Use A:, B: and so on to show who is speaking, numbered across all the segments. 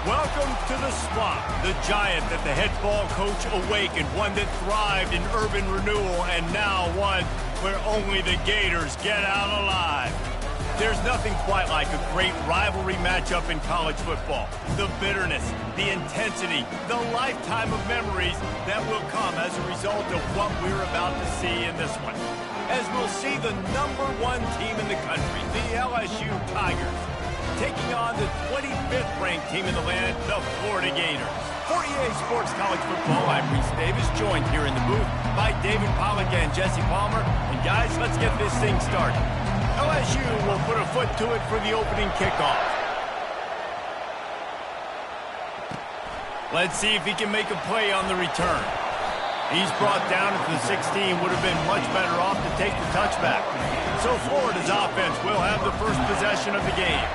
A: Welcome to the Swamp, the giant that the head ball coach awakened, one that thrived in urban renewal, and now one where only the Gators get out alive. There's nothing quite like a great rivalry matchup in college football. The bitterness, the intensity, the lifetime of memories that will come as a result of what we're about to see in this one. As we'll see the #1 team in the country, the LSU Tigers, taking on the 25th ranked team in the land, the Florida Gators. For EA Sports College Football, I'm Reese Davis, joined here in the booth by David Pollack and Jesse Palmer. And guys, let's get this thing started. LSU will put a foot to it for the opening kickoff. Let's see if he can make a play on the return. He's brought down at the 16, would have been much better off to take the touchback. So Florida's offense will have the first possession of the game.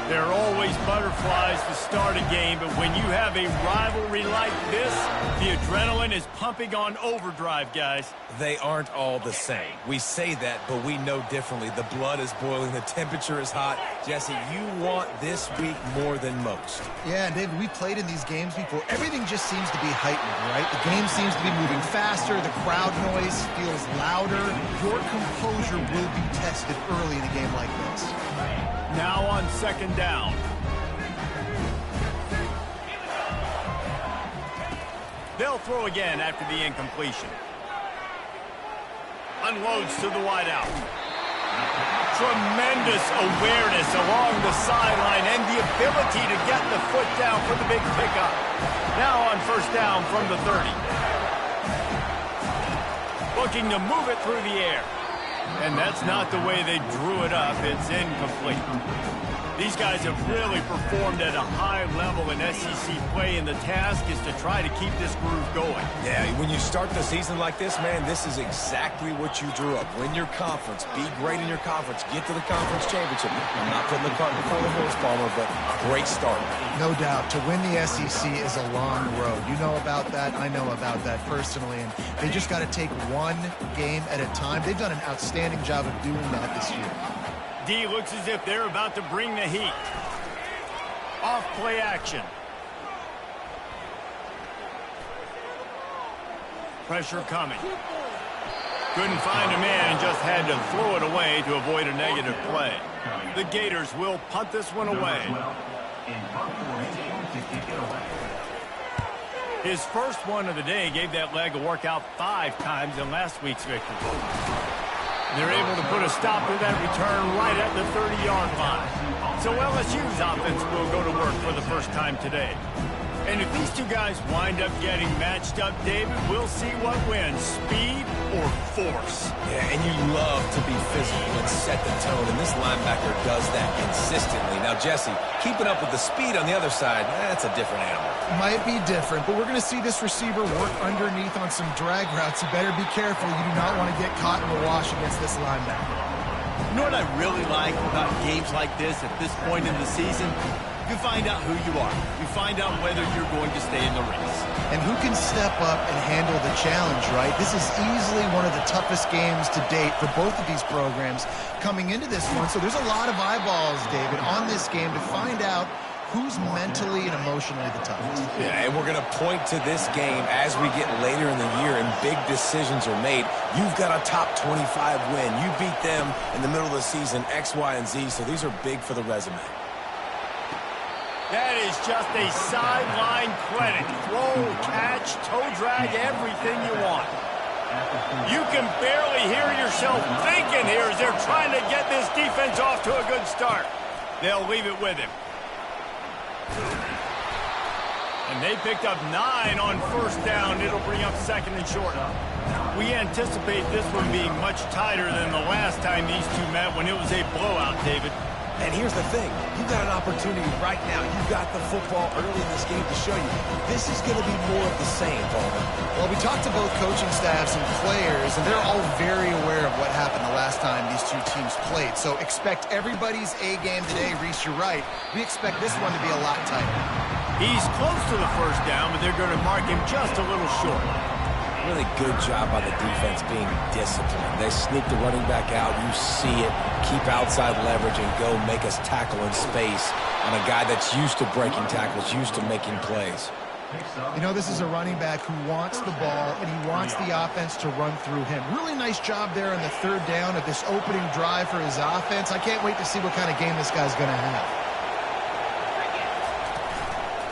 A: There are always butterflies to start a game, but when you have a rivalry like this, the adrenaline is pumping on overdrive, guys.
B: They aren't all the same. We say that, but we know differently. The blood is boiling. The temperature is hot. Jesse, you want this week more than most.
C: Yeah, and David, we played in these games before. Everything just seems to be heightened, right? The game seems to be moving faster. The crowd noise feels louder. Your composure will be tested early in a game like this.
A: Now on second down. They'll throw again after the incompletion. Unloads to the wideout. Tremendous awareness along the sideline and the ability to get the foot down for the big pickup. Now on first down from the 30. Looking to move it through the air. And that's not the way they drew it up. It's incomplete. These guys have really performed at a high level in SEC play, and the task is to try to keep this groove going.
B: Yeah, when you start the season like this, man, this is exactly what you drew up. Win your conference, be great in your conference, get to the conference championship. I'm not putting the cart before the horse, Palmer, but great start.
C: No doubt. To win the SEC is a long road. You know about that. I know about that personally. And they just got to take one game at a time. They've done an outstanding job of doing that this year.
A: D looks as if they're about to bring the heat. Off play action. Pressure coming. Couldn't find a man and just had to throw it away to avoid a negative play. The Gators will punt this one away. His first one of the day gave that leg a workout 5 times in last week's victory. They're able to put a stop to that return right at the 30-yard line. So LSU's offense will go to work for the first time today. And if these two guys wind up getting matched up, David, we'll see what wins, speed or force.
B: Yeah, and you love to be physical and set the tone, and this linebacker does that consistently. Now, Jesse, keeping up with the speed on the other side, that's a different animal.
C: Might be different, but we're going to see this receiver work underneath on some drag routes. You better be careful. You do not want to get caught in the wash against this linebacker.
D: You know what I really like about games like this at this point in the season? You find out who you are. You find out whether you're going to stay in the race.
C: And who can step up and handle the challenge, right? This is easily one of the toughest games to date for both of these programs coming into this one. So there's a lot of eyeballs, David, on this game to find out who's mentally and emotionally the toughest.
B: Yeah, and we're going to point to this game as we get later in the year and big decisions are made. You've got a top 25 win. You beat them in the middle of the season, X, Y, and Z, so these are big for the resume.
A: That is just a sideline clinic. Throw, catch, toe drag, everything you want. You can barely hear yourself thinking here as they're trying to get this defense off to a good start. They'll leave it with him. And they picked up 9 on first down. It'll bring up second and short. We anticipate this one being much tighter than the last time these two met when it was a blowout, David.
B: And here's the thing. You've got an opportunity right now. You've got the football early in this game to show you. This is going to be more of the same, Palmer.
C: Well, we talked to both coaching staffs and players, and they're all very aware of what happened the last time these two teams played. So expect everybody's A game today. Reese, you're right. We expect this one to be a lot tighter.
A: He's close to the first down, but they're going to mark him just a little short.
B: Really good job by the defense being disciplined. They sneak the running back out. You see it. Keep outside leverage and go make us tackle in space on a guy that's used to breaking tackles, used to making plays.
C: You know, this is a running back who wants the ball, and he wants the offense to run through him. Really nice job there on the third down of this opening drive for his offense. I can't wait to see what kind of game this guy's going to have.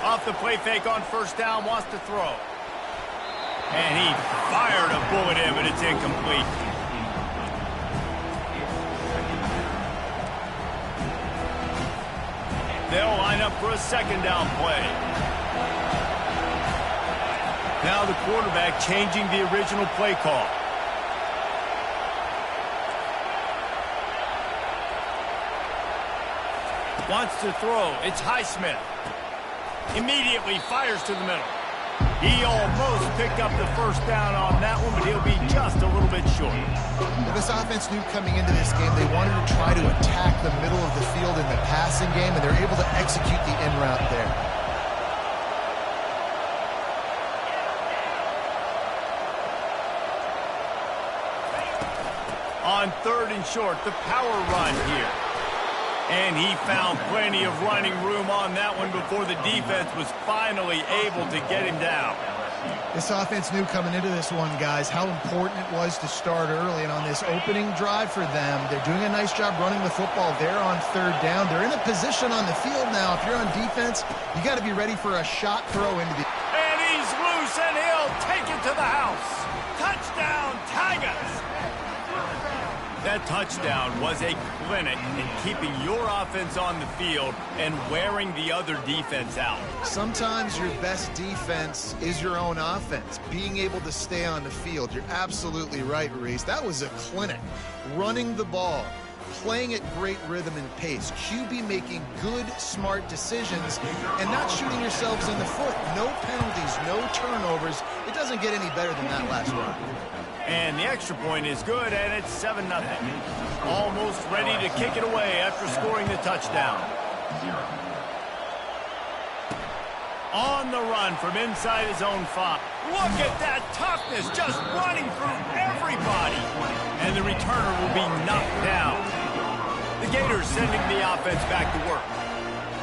A: Off the play fake on first down, wants to throw. And he fired a bullet in, but it's incomplete. They'll line up for a second down play. Now the quarterback changing the original play call. Wants to throw. It's Highsmith. Immediately fires to the middle. He almost picked up the first down on that one, but he'll be just a little bit short.
C: Well, this offense knew coming into this game they wanted to try to attack the middle of the field in the passing game, and they're able to execute the in route there.
A: On third and short, the power run here. And he found plenty of running room on that one before the defense was finally able to get him down.
C: This offense knew coming into this one, guys, how important it was to start early. And on this opening drive for them, they're doing a nice job running the football there on third down. They're in a position on the field now. If you're on defense, you got to be ready for a shot throw into the...
A: And he's loose, and he'll take it to the house. Touchdown, Tigers! That touchdown was a clinic in keeping your offense on the field and wearing the other defense out.
C: Sometimes your best defense is your own offense, being able to stay on the field. You're absolutely right, Reese. That was a clinic. Running the ball, playing at great rhythm and pace, QB making good, smart decisions, and not shooting yourselves in the foot. No penalties, no turnovers. It doesn't get any better than that last drive.
A: And the extra point is good, and it's 7-0. Almost ready to kick it away after scoring the touchdown. On the run from inside his own 5. Look at that toughness, just running through everybody. And the returner will be knocked down. The Gators sending the offense back to work.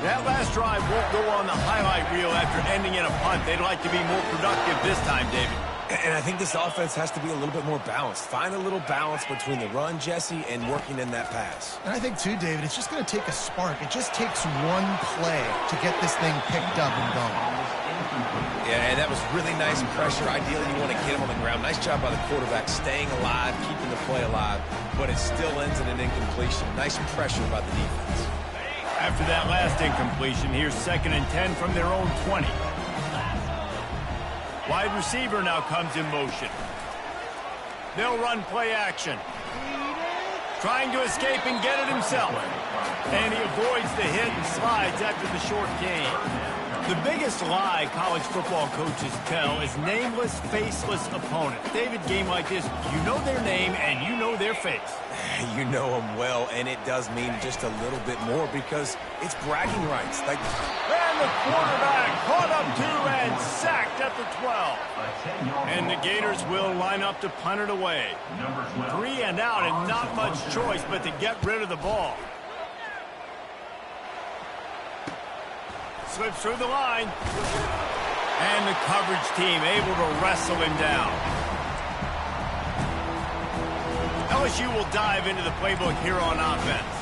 A: That last drive won't go on the highlight reel after ending in a punt. They'd like to be more productive this time, David.
B: And I think this offense has to be a little bit more balanced. Find a little balance between the run, Jesse, and working in that pass.
C: And I think, too, David, it's just going to take a spark. It just takes one play to get this thing picked up and going.
B: Yeah, and that was really nice pressure. Ideally, you want to get him on the ground. Nice job by the quarterback staying alive, keeping the play alive, but it still ends in an incompletion. Nice pressure by the defense.
A: After that last incompletion, here's 2nd and 10 from their own 20. Wide receiver now comes in motion. They'll run play action. Trying to escape and get it himself. And he avoids the hit and slides after the short gain. The biggest lie college football coaches tell is nameless, faceless opponents. David, game like this, you know their name and you know their face.
B: You know them well, and it does mean just a little bit more because it's bragging rights. Like,
A: and the quarterback caught up 2 and sacked at the 12. And the Gators will line up to punt it away. 3 and out and not much choice but to get rid of the ball. Slips through the line. And the coverage team able to wrestle him down. LSU will dive into the playbook here on offense.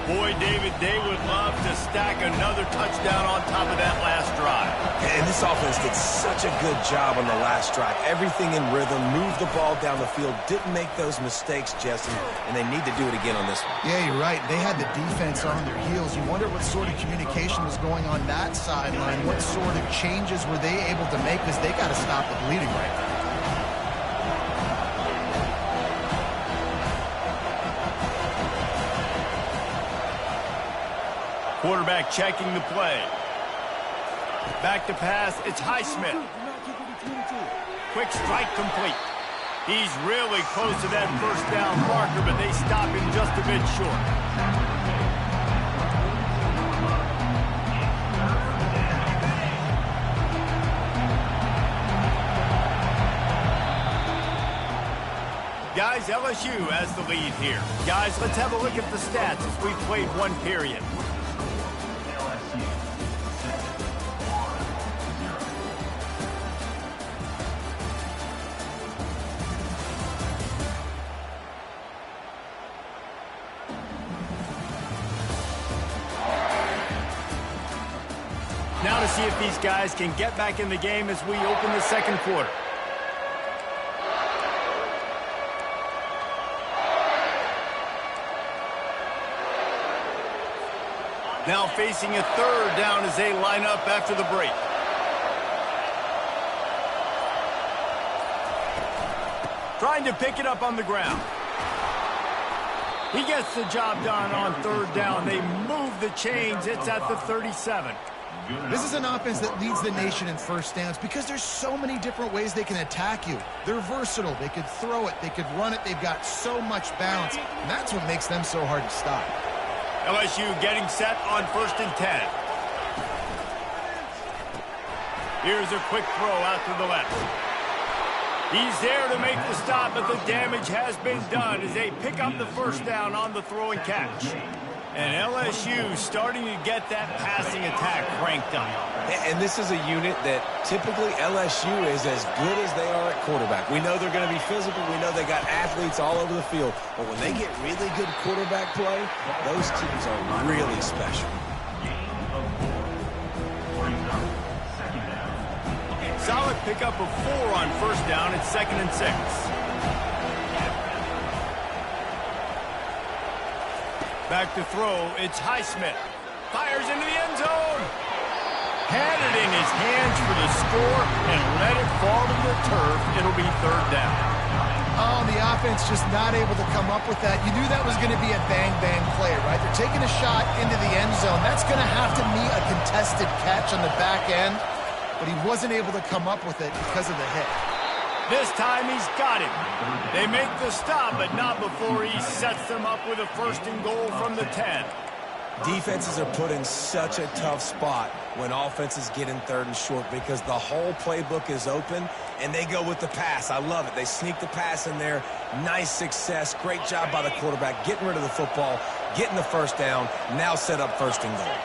A: Boy, David, they would love to stack another touchdown on top of that last drive.
B: And this offense did such a good job on the last drive. Everything in rhythm, moved the ball down the field, didn't make those mistakes, Jesse, and they need to do it again on this one.
C: Yeah, you're right. They had the defense on their heels. You wonder what sort of communication was going on that sideline. What sort of changes were they able to make because they got to stop the bleeding right now.
A: Quarterback checking the play. Back to pass, it's Highsmith. Quick strike complete. He's really close to that first down marker, but they stop him just a bit short. LSU has the lead here. Guys, let's have a look at the stats as we've played one period. Now to see if these guys can get back in the game as we open the second quarter. Now facing a third down as they line up after the break. Trying to pick it up on the ground. He gets the job done on third down. They move the chains. It's at the 37.
C: This is an offense that leads the nation in first downs because there's so many different ways they can attack you. They're versatile. They could throw it. They could run it. They've got so much balance. And that's what makes them so hard to stop.
A: LSU getting set on 1st and 10. Here's a quick throw out to the left. He's there to make the stop, but the damage has been done as they pick up the first down on the throw and catch. And LSU starting to get that passing attack cranked up.
B: And this is a unit that typically LSU is as good as they are at quarterback. We know they're going to be physical. We know they got athletes all over the field. But when they get really good quarterback play, those teams are really special.
A: Solid pickup of 4 on first down. It's 2nd and 6. Back to throw, it's Highsmith. Fires into the end zone. Had it in his hands for the score and let it fall to the turf. It'll be 3rd down.
C: Oh, the offense just not able to come up with that. You knew that was going to be a bang-bang play, right? They're taking a shot into the end zone. That's going to have to meet a contested catch on the back end, but he wasn't able to come up with it because of the hit.
A: This time he's got it. They make the stop, but not before he sets them up with a 1st and goal from the 10.
B: Defenses are put in such a tough spot when offenses get in 3rd and short because the whole playbook is open and they go with the pass. I love it. They sneak the pass in there. Nice success. Great job by the quarterback getting rid of the football, getting the first down, now set up 1st and goal.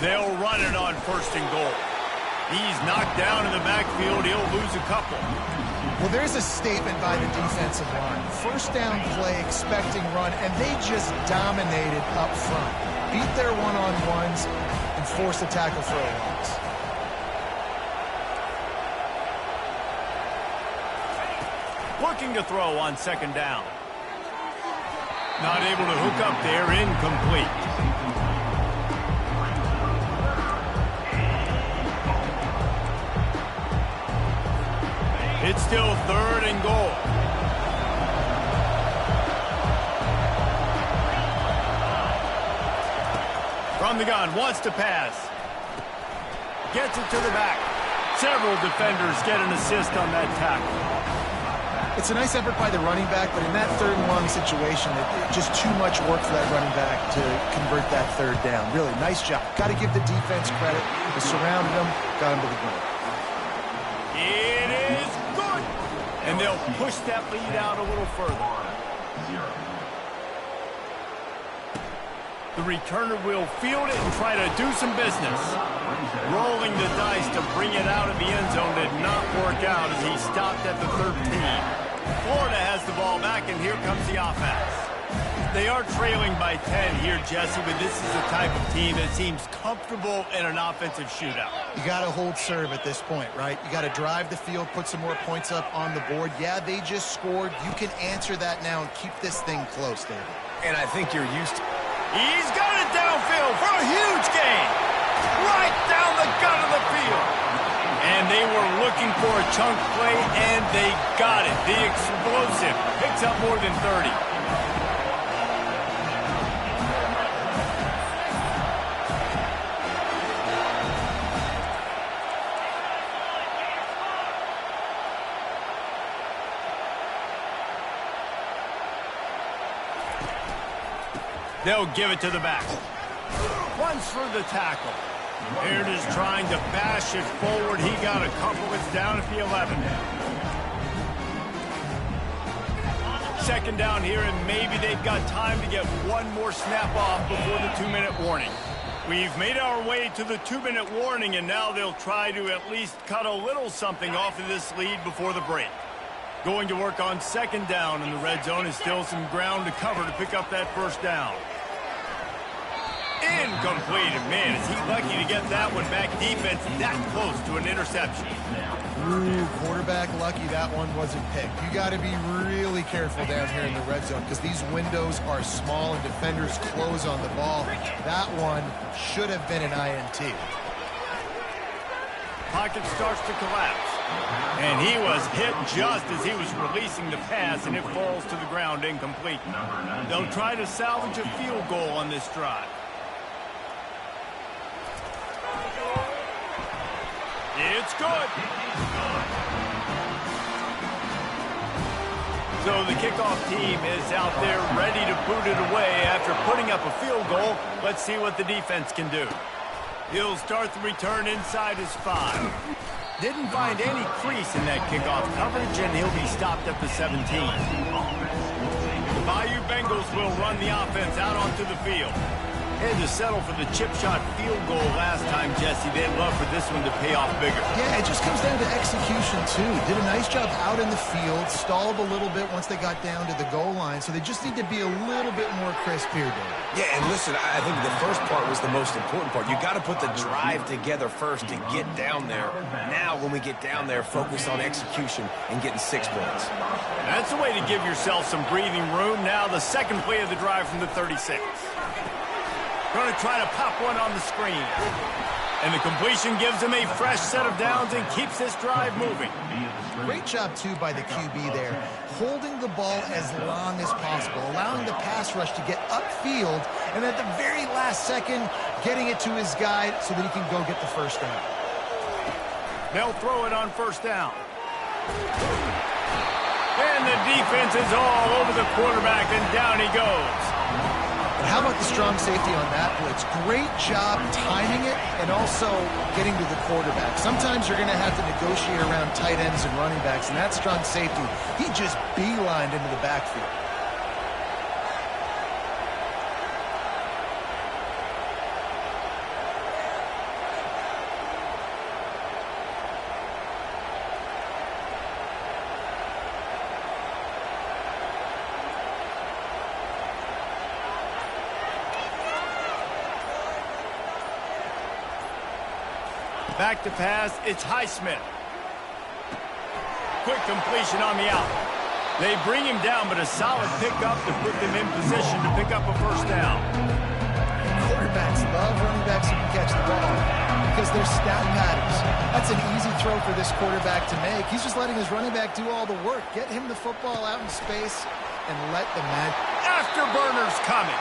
A: They'll run it on 1st and goal. He's knocked down in the backfield. He'll lose a couple.
C: Well, there's a statement by the defensive line. First down play, expecting run, and they just dominated up front. Beat their one-on-ones and forced the tackle for a loss.
A: Looking to throw on 2nd down. Not able to hook up there, incomplete. It's still 3rd and goal. From the gun, wants to pass. Gets it to the back. Several defenders get an assist on that tackle.
C: It's a nice effort by the running back, but in that 3rd and long situation, just too much work for that running back to convert that 3rd down. Really, nice job. Got to give the defense credit. They surrounded him, got him to the ground.
A: It is good. And they'll push that lead out a little further. The returner will field it and try to do some business. Rolling the dice to bring it out of the end zone did not work out as he stopped at the 13. Florida has the ball back, and here comes the offense. They are trailing by 10 here, Jesse, but this is the type of team that seems comfortable in an offensive shootout.
C: You got to hold serve at this point, right? You got to drive the field, put some more points up on the board. Yeah, they just scored. You can answer that now and keep this thing close, David.
B: And I think you're used to...
A: He's got it downfield for a huge gain. Right down the gut of the field. And they were looking for a chunk play, and they got it. The explosive picks up more than 30. They'll give it to the back. Runs for the tackle. Baird is trying to bash it forward. He got a couple. It's down at the 11. second down here, and maybe they've got time to get one more snap off before the 2-minute warning. We've made our way to the 2-minute warning, and now they'll try to at least cut a little something off of this lead before the break. Going to work on second down, and the red zone is still some ground to cover to pick up that first down. Incomplete. Man, is he lucky to get that one back. Defense that close to an interception.
C: Ooh, quarterback lucky that one wasn't picked. You got to be really careful down here in the red zone because these windows are small and defenders close on the ball. That one should have been an INT.
A: Pocket starts to collapse. And he was hit just as he was releasing the pass, and it falls to the ground incomplete. They'll try to salvage a field goal on this drive. It's good. So the kickoff team is out there ready to boot it away after putting up a field goal. Let's see what the defense can do. He'll start the return inside his 5. Didn't find any crease in that kickoff coverage, and he'll be stopped at the 17. The Bayou Bengals will run the offense out onto the field. Had to settle for the chip shot field goal last time, Jesse. They'd love for this one to pay off bigger.
C: Yeah, it just comes down to execution, too. Did a nice job out in the field, stalled a little bit once they got down to the goal line, so they just need to be a little bit more crisp here, Dave.
B: Yeah, and listen, I think the first part was the most important part. You got to put the drive together first to get down there. Now, when we get down there, focus on execution and getting 6 points.
A: That's a way to give yourself some breathing room. Now the second play of the drive from the 36. Going to try to pop one on the screen. And the completion gives him a fresh set of downs and keeps this drive moving.
C: Great job, too, by the QB there, holding the ball as long as possible, allowing the pass rush to get upfield, and at the very last second, getting it to his guy so that he can go get the first down.
A: They'll throw it on first down. And the defense is all over the quarterback, and down he goes.
C: But how about the strong safety on that blitz? Great job timing it and also getting to the quarterback. Sometimes you're going to have to negotiate around tight ends and running backs, and that strong safety, he just beelined into the backfield.
A: Back to pass, it's Highsmith. Quick completion on the out. They bring him down, but a solid pickup to put them in position to pick up a first down.
C: Quarterbacks love running backs who can catch the ball because they're stat patterns. That's an easy throw for this quarterback to make. He's just letting his running back do all the work. Get him the football out in space and let the man...
A: Afterburner's coming.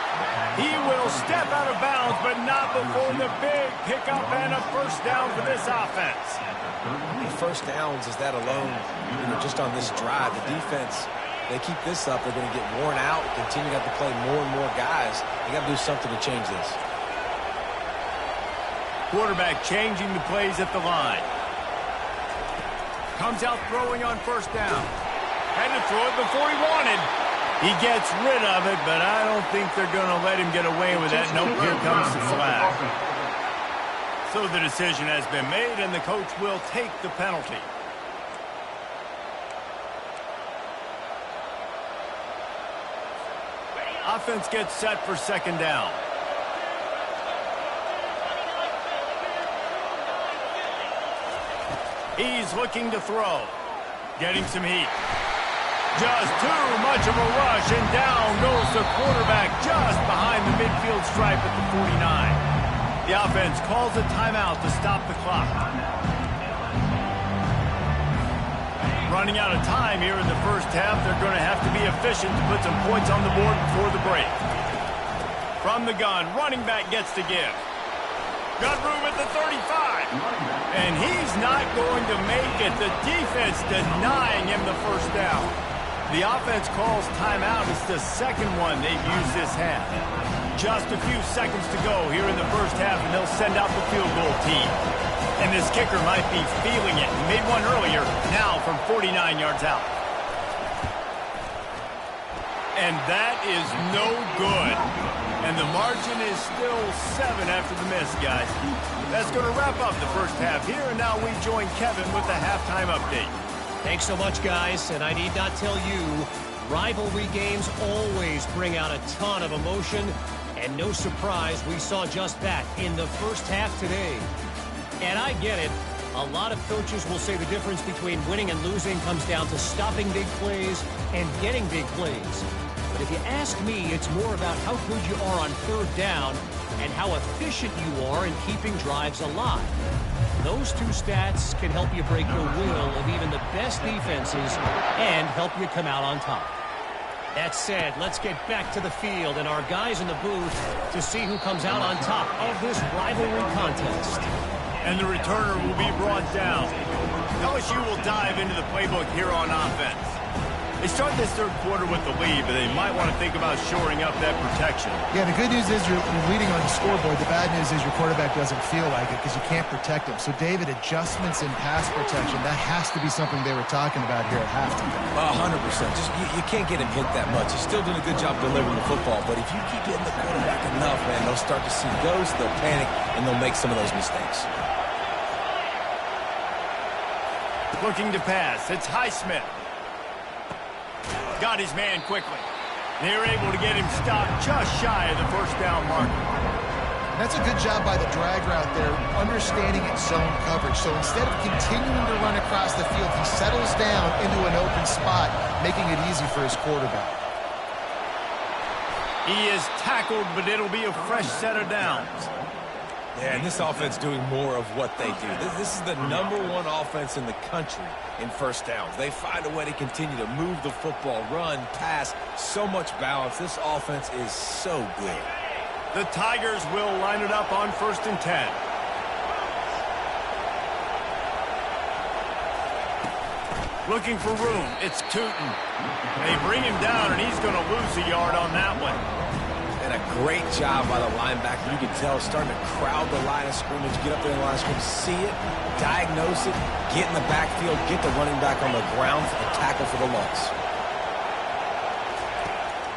A: He will step out of bounds, but not before the big pickup and a first down for this offense.
B: How many first downs is that alone, just on this drive? The defense, they keep this up, they're going to get worn out, continue to have to play more and more guys. They got to do something to change this.
A: Quarterback changing the plays at the line. Comes out throwing on first down. Had to throw it before he wanted. He gets rid of it, but I don't think they're going to let him get away with that. Nope, here comes the flag. So the decision has been made, and the coach will take the penalty. Offense gets set for second down. He's looking to throw. Getting some heat. Just too much of a rush, and down goes the quarterback just behind the midfield stripe at the 49. The offense calls a timeout to stop the clock. Running out of time here in the first half, they're going to have to be efficient to put some points on the board before the break. From the gun, running back gets to give. Got room at the 35. And he's not going to make it. The defense denying him the first down. The offense calls timeout. It's the second one they've used this half. Just a few seconds to go here in the first half, and they'll send out the field goal team. And this kicker might be feeling it. He made one earlier, now from 49 yards out. And that is no good. And the margin is still 7 after the miss, guys. That's going to wrap up the first half here, and now we join Kevin with the halftime update.
E: Thanks so much, guys, and I need not tell you, rivalry games always bring out a ton of emotion, and no surprise, we saw just that in the first half today. And I get it. A lot of coaches will say the difference between winning and losing comes down to stopping big plays and getting big plays. But if you ask me, it's more about how good you are on third down and how efficient you are in keeping drives alive. Those two stats can help you break the will of even the best defenses and help you come out on top. That said, let's get back to the field and our guys in the booth to see who comes out on top of this rivalry contest.
A: And the returner will be brought down. LSU will dive into the playbook here on offense. They start this third quarter with the lead, but they might want to think about shoring up that protection.
C: Yeah, the good news is you're leading on the scoreboard. The bad news is your quarterback doesn't feel like it because you can't protect him. So, David, adjustments in pass protection, that has to be something they were talking about here at halftime.
B: 100%. Just you can't get him hit that much. He's still doing a good job delivering the football, but if you keep hitting the quarterback enough, man, they'll start to see ghosts, they'll panic, and they'll make some of those mistakes.
A: Looking to pass. It's Highsmith. Got his man quickly. They're able to get him stopped just shy of the first down marker.
C: That's a good job by the drag route there, understanding its zone coverage. So instead of continuing to run across the field, he settles down into an open spot, making it easy for his quarterback.
A: He is tackled, but it'll be a fresh set of downs.
B: Yeah, and this offense doing more of what they do. This is the #1 offense in the country in first downs. They find a way to continue to move the football, run, pass, so much balance. This offense is so good.
A: The Tigers will line it up on 1st and 10. Looking for room. It's Tootin. They bring him down, and he's going to lose a yard on that one.
B: And a great job by the linebacker. You can tell starting to crowd the line of scrimmage, get up there in the line of scrimmage, see it, diagnose it, get in the backfield, get the running back on the ground for the tackle for the loss.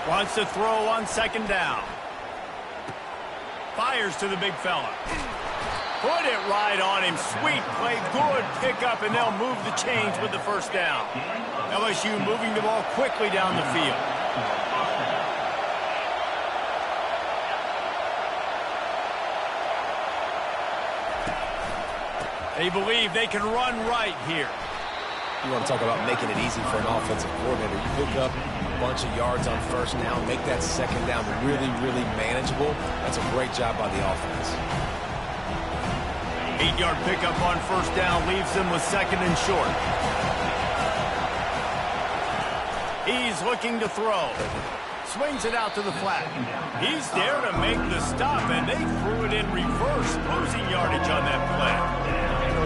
A: Wants to throw on 2nd down. Fires to the big fella. Put it right on him. Sweet play, good pickup, and they'll move the chains with the first down. LSU moving the ball quickly down the field. They believe they can run right here.
B: You want to talk about making it easy for an offensive coordinator. You pick up a bunch of yards on 1st down, make that 2nd down really, really manageable. That's a great job by the offense.
A: 8-yard pickup on 1st down leaves them with 2nd and short. He's looking to throw. Swings it out to the flat. He's there to make the stop, and they threw it in reverse, losing yardage on that play.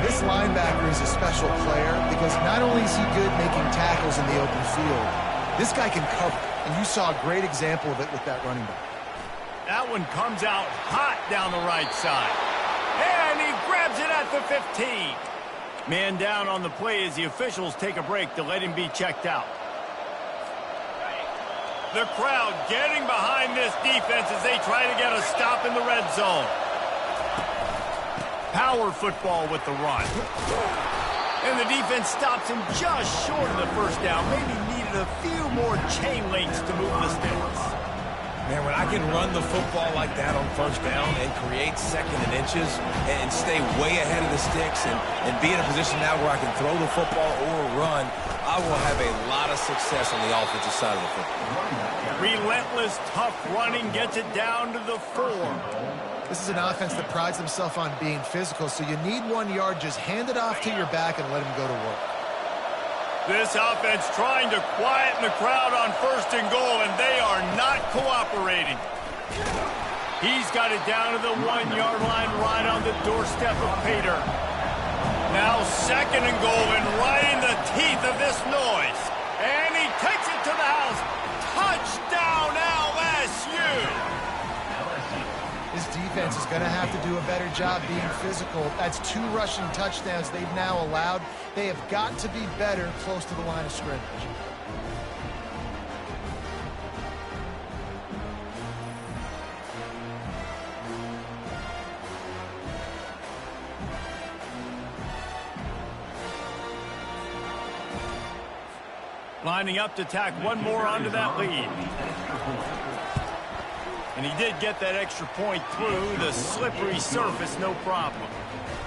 C: This linebacker is a special player because not only is he good making tackles in the open field, this guy can cover. And you saw a great example of it with that running back.
A: That one comes out hot down the right side. And he grabs it at the 15. Man down on the play as the officials take a break to let him be checked out. The crowd getting behind this defense as they try to get a stop in the red zone. Power football with the run. And the defense stops him just short of the first down. Maybe needed a few more chain links to move the sticks.
B: Man, when I can run the football like that on 1st down and create 2nd and inches and stay way ahead of the sticks and be in a position now where I can throw the football or run, I will have a lot of success on the offensive side of the football.
A: Relentless, tough running gets it down to the 4.
C: This is an offense that prides themselves on being physical, so you need 1 yard, just hand it off to your back and let him go to work.
A: This offense trying to quieten the crowd on 1st and goal, and they are not cooperating. He's got it down to the 1-yard line right on the doorstep of Pater. Now 2nd and goal and right in the teeth of this noise. And he takes it to the house. Touchdown LSU!
C: This defense is going to have to do a better job being physical. That's 2 rushing touchdowns they've now allowed. They have got to be better close to the line of scrimmage.
A: Lining up to tack one more onto that lead. And he did get that extra point through the slippery surface, no problem.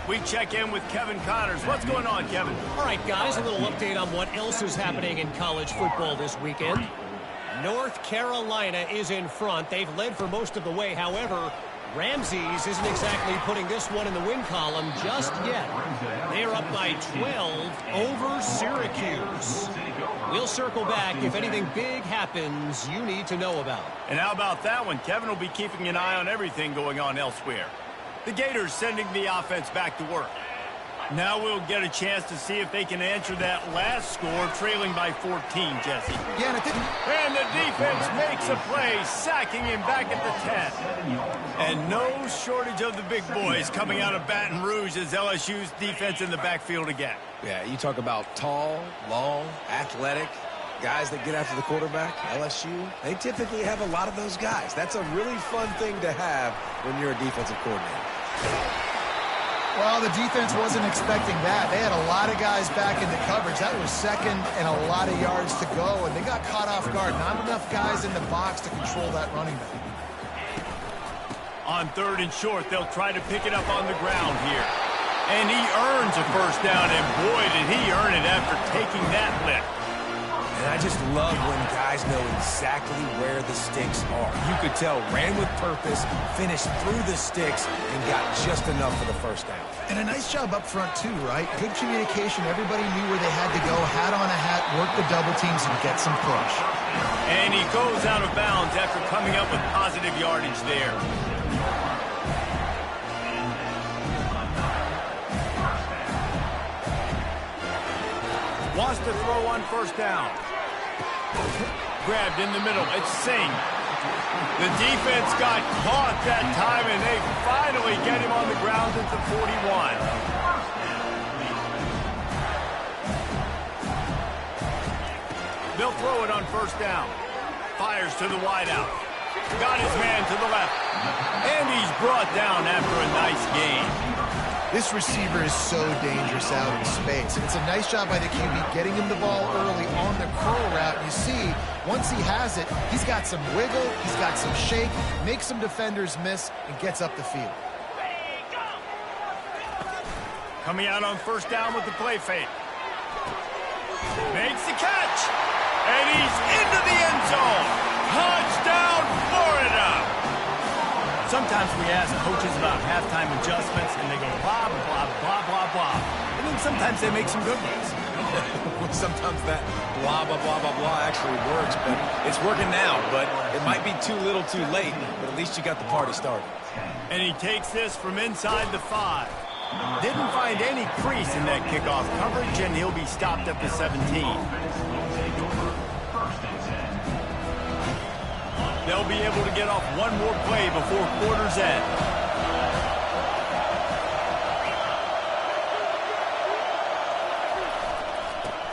A: We check in with Kevin Connors. What's going on, Kevin?
E: All right, guys, a little update on what else is happening in college football this weekend. North Carolina is in front. They've led for most of the way. However, Ramses isn't exactly putting this one in the win column just yet. They're up by 12 over Syracuse. We'll circle back if anything big happens you need to know about.
A: And how about that one? Kevin will be keeping an eye on everything going on elsewhere. The Gators sending the offense back to work. Now we'll get a chance to see if they can answer that last score, trailing by 14, Jesse.
C: Yeah, and it didn't.
A: And the defense makes a play, sacking him back at the 10. And no shortage of the big boys coming out of Baton Rouge as LSU's defense in the backfield again.
B: Yeah, you talk about tall, long, athletic guys that get after the quarterback. LSU, they typically have a lot of those guys. That's a really fun thing to have when you're a defensive coordinator.
C: Well, the defense wasn't expecting that. They had a lot of guys back in the coverage. That was second and a lot of yards to go, and they got caught off guard. Not enough guys in the box to control that running back.
A: On 3rd and short, they'll try to pick it up on the ground here. And he earns a first down, and boy, did he earn it after taking that lift.
B: And I just love when guys know exactly where the sticks are. You could tell, ran with purpose, finished through the sticks, and got just enough for the first down.
C: And a nice job up front, too, right? Good communication. Everybody knew where they had to go, hat on a hat, work the double teams, and get some push.
A: And he goes out of bounds after coming up with positive yardage there. Wants to throw on first down. Grabbed in the middle. It's Singh. The defense got caught that time, and they finally get him on the ground at the 41. They'll throw it on first down. Fires to the wideout. Got his man to the left. And he's brought down after a nice gain.
C: This receiver is so dangerous out in space, and it's a nice job by the QB getting him the ball early on the curl route. You see, once he has it, he's got some wiggle, he's got some shake, makes some defenders miss, and gets up the field.
A: Coming out on first down with the play fake. Makes the catch, and he's into the end zone. Touchdown, Florida! Sometimes we ask coaches about halftime adjustments, and they go blah, blah, blah, blah, blah. And then sometimes they make some good ones.
B: Sometimes that blah, blah, blah, blah, blah actually works, but it's working now. But it might be too little too late, but at least you got the party started.
A: And he takes this from inside the 5. Didn't find any crease in that kickoff coverage, and he'll be stopped at the 17. They'll be able to get off one more play before quarter's end.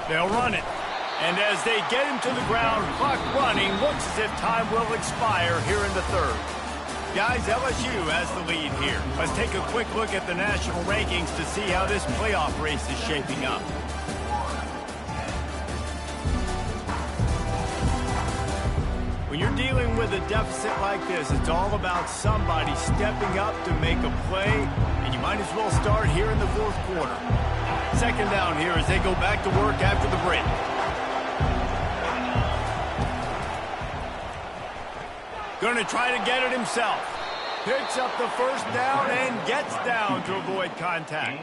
A: They'll run it. And as they get him to the ground, clock running, looks as if time will expire here in the 3rd. Guys, LSU has the lead here. Let's take a quick look at the national rankings to see how this playoff race is shaping up. When you're dealing with a deficit like this, it's all about somebody stepping up to make a play, and you might as well start here in the 4th quarter. Second down here as they go back to work after the break. Going to try to get it himself. Picks up the first down and gets down to avoid contact.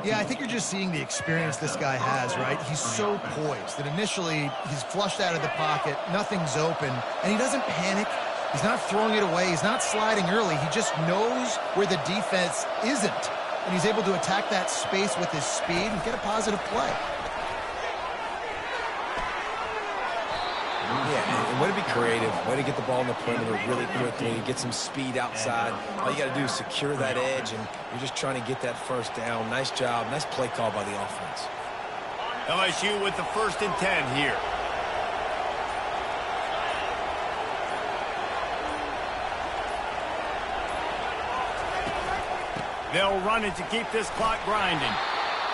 C: Yeah, I think you're just seeing the experience this guy has, right? He's so poised that initially he's flushed out of the pocket, nothing's open, and he doesn't panic. He's not throwing it away. He's not sliding early. He just knows where the defense isn't, and he's able to attack that space with his speed and get a positive play.
B: Yeah, and way to be creative, way to get the ball in the perimeter really quickly, get some speed outside. All you got to do is secure that edge, and you're just trying to get that first down. Nice job, nice play call by the offense.
A: LSU with the 1st and 10 here. They'll run it to keep this clock grinding.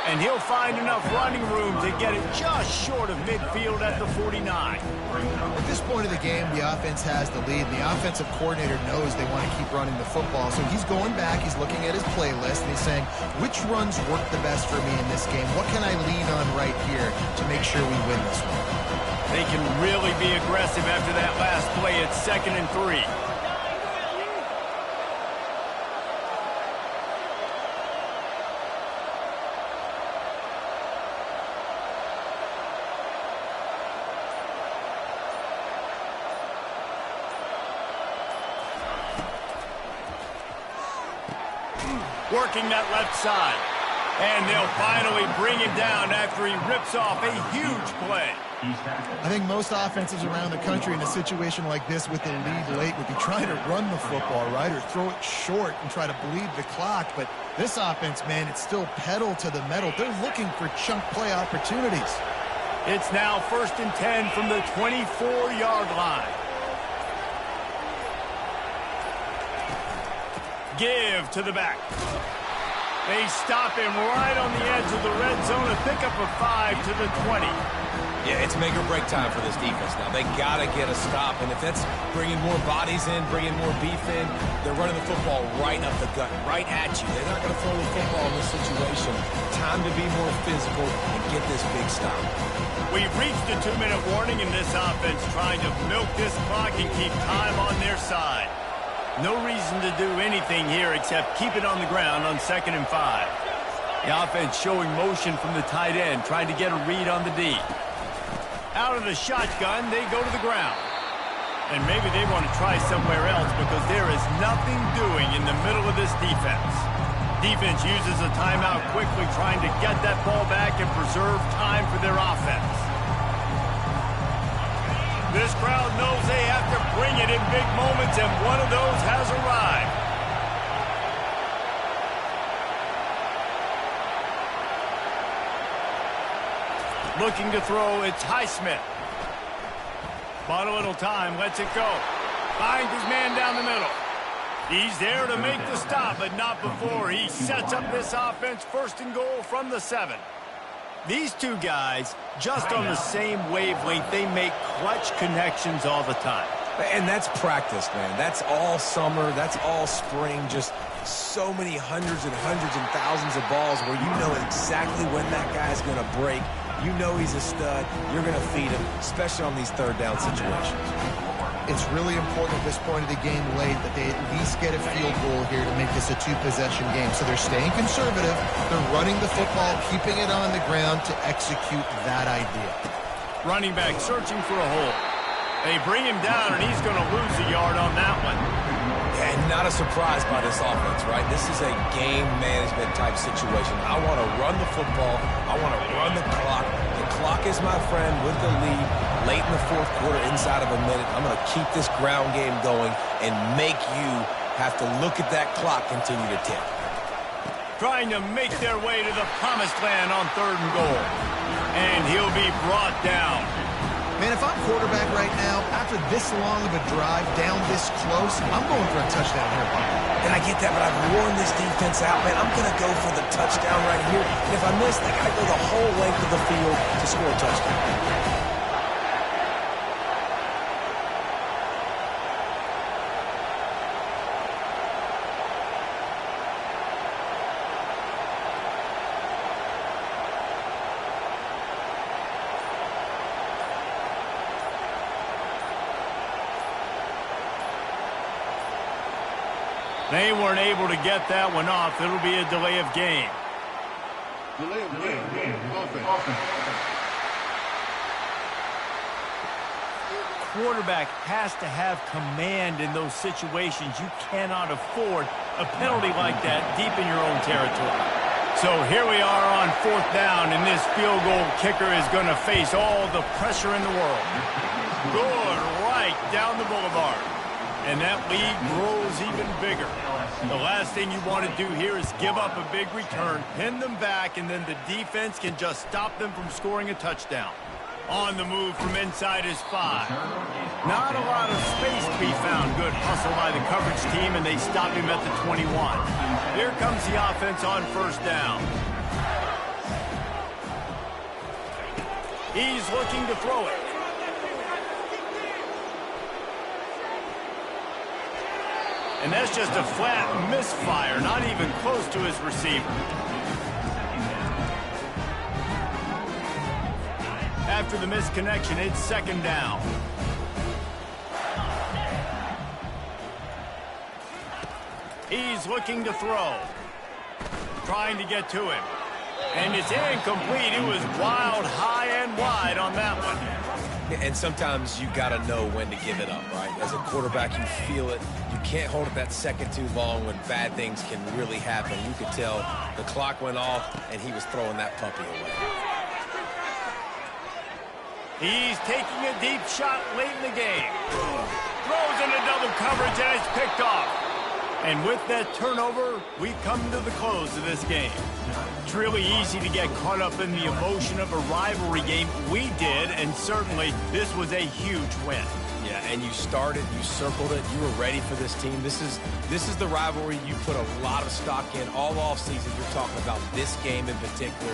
A: And he'll find enough running room to get it just short of midfield at the 49.
C: At this point of the game, the offense has the lead. The offensive coordinator knows they want to keep running the football. So he's going back, he's looking at his playlist, and he's saying, which runs work the best for me in this game? What can I lean on right here to make sure we win this one?
A: They can really be aggressive after that last play at 2nd and 3. Working that left side. And they'll finally bring him down after he rips off a huge play.
C: I think most offenses around the country in a situation like this with the lead late would be trying to run the football, right, or throw it short and try to bleed the clock. But this offense, man, it's still pedal to the metal. They're looking for chunk play opportunities.
A: It's now 1st and 10 from the 24-yard line. Give to the back. They stop him right on the edge of the red zone and pick up a 5 to the 20.
B: Yeah, it's make or break time for this defense now. They got to get a stop, and if that's bringing more bodies in, bringing more beef in, they're running the football right up the gut, right at you. They're not going to throw the football in this situation. Time to be more physical and get this big stop.
A: We've reached a 2-minute warning in this offense, trying to milk this clock and keep time on their side. No reason to do anything here except keep it on the ground on 2nd and 5. The offense showing motion from the tight end, trying to get a read on the D. Out of the shotgun, they go to the ground. And maybe they want to try somewhere else because there is nothing doing in the middle of this defense. Defense uses a timeout quickly, trying to get that ball back and preserve time for their offense. This crowd knows they have to bring it in big moments, and one of those has arrived. Looking to throw, it's Highsmith. Bought a little time, lets it go. Finds his man down the middle. He's there to make the stop, but not before he sets up this offense 1st and goal from the 7. These two guys, just on the same wavelength, they make clutch connections all the time.
B: And that's practice, man. That's all summer. That's all spring. Just so many hundreds and thousands of balls where you know exactly when that guy's going to break. You know he's a stud. You're going to feed him, especially on these 3rd down situations.
C: It's really important at this point of the game late that they at least get a field goal here to make this a 2-possession game. So they're staying conservative. They're running the football, keeping it on the ground to execute that idea.
A: Running back searching for a hole. They bring him down, and he's going to lose a yard on that one.
B: And not a surprise by this offense, right? This is a game management type situation. I want to run the football. I want to run the clock. The clock is my friend with the lead. Late in the 4th quarter, inside of a minute, I'm going to keep this ground game going and make you have to look at that clock continue to tick.
A: Trying to make their way to the promised land on 3rd and goal. And he'll be brought down.
C: Man, if I'm quarterback right now, after this long of a drive down this close, I'm going for a touchdown here, Bob.
B: And I get that, but I've worn this defense out, man. I'm going to go for the touchdown right here. And if I miss, they got to go the whole length of the field to score a touchdown.
A: They weren't able to get that one off. It'll be a delay of game.
F: Delay of game. Offense.
A: Quarterback has to have command in those situations. You cannot afford a penalty like that deep in your own territory. So here we are on 4th down, and this field goal kicker is going to face all the pressure in the world. Good right down the boulevard. And that lead grows even bigger. The last thing you want to do here is give up a big return, pin them back, and then the defense can just stop them from scoring a touchdown. On the move from inside is 5. Not a lot of space to be found. Good hustle by the coverage team, and they stop him at the 21. Here comes the offense on 1st down. He's looking to throw it. And that's just a flat misfire, not even close to his receiver. After the misconnection, it's second down. He's looking to throw. Trying to get to him. And it's incomplete. It was wild, high and wide on that one.
B: And sometimes you got to know when to give it up, right? As a quarterback, you feel it. You can't hold it that second too long when bad things can really happen. You could tell the clock went off, and he was throwing that puppy away.
A: He's taking a deep shot late in the game. Throws into double coverage, and it's picked off. And with that turnover, we come to the close of this game. It's really easy to get caught up in the emotion of a rivalry game. We did, and certainly this was a huge win.
B: Yeah, and you started, you circled it, you were ready for this team. This is the rivalry you put a lot of stock in all offseason. You're talking about this game in particular.